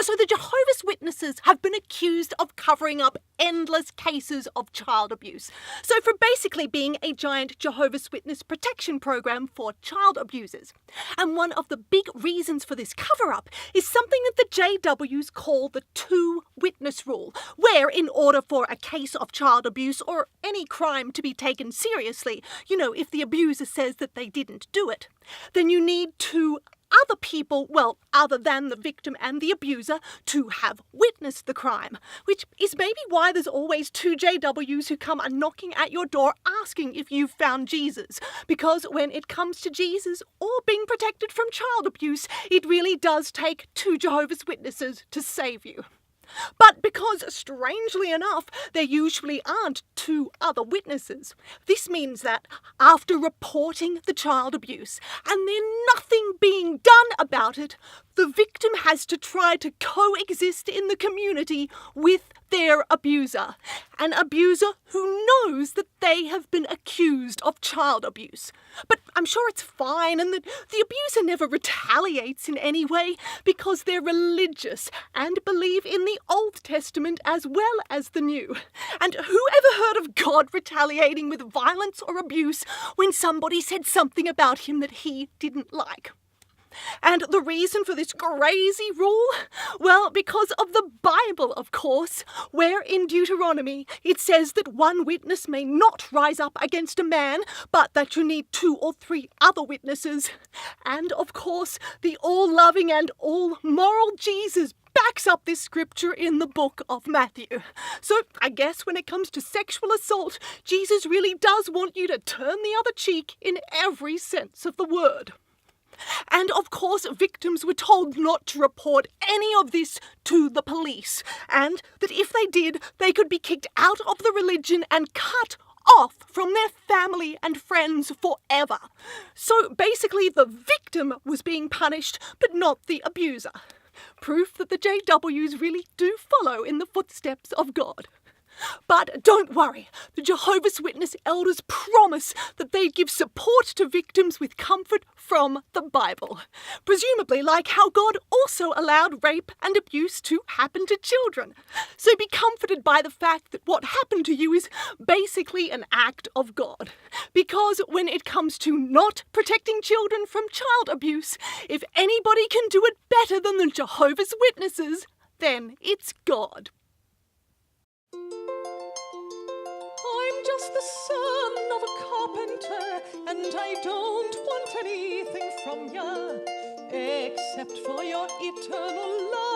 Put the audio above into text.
So the Jehovah's Witnesses have been accused of covering up endless cases of child abuse. So for basically being a giant Jehovah's Witness protection program for child abusers. And one of the big reasons for this cover-up is something that the JWs call the two-witness rule, where in order for a case of child abuse or any crime to be taken seriously, if the abuser says that they didn't do it, then you need two other people, other than the victim and the abuser, to have witnessed the crime, which is maybe why there's always two JWs who come knocking at your door asking if you've found Jesus, because when it comes to Jesus or being protected from child abuse, it really does take two Jehovah's Witnesses to save you. But because, strangely enough, there usually aren't two other witnesses, this means that after reporting the child abuse and then nothing being done about it, the victim has to try to coexist in the community with their abuser, an abuser who knows that they have been accused of child abuse. But I'm sure it's fine and that the abuser never retaliates in any way because they're religious and believe in the Old Testament as well as the New. And who ever heard of God retaliating with violence or abuse when somebody said something about him that he didn't like? And the reason for this crazy rule? Well, because of the Bible, of course, where in Deuteronomy it says that one witness may not rise up against a man, but that you need 2 or 3 other witnesses. And, of course, the all-loving and all-moral Jesus backs up this scripture in the book of Matthew. So I guess when it comes to sexual assault, Jesus really does want you to turn the other cheek in every sense of the word. And of course, victims were told not to report any of this to the police, and that if they did, they could be kicked out of the religion and cut off from their family and friends forever. So basically, the victim was being punished, but not the abuser. Proof that the JWs really do follow in the footsteps of God. But don't worry, the Jehovah's Witness elders promise that they give support to victims with comfort from the Bible. Presumably like how God also allowed rape and abuse to happen to children. So be comforted by the fact that what happened to you is basically an act of God. Because when it comes to not protecting children from child abuse, if anybody can do it better than the Jehovah's Witnesses, then it's God. I'm just the son of a carpenter, and I don't want anything from ya, except for your eternal love.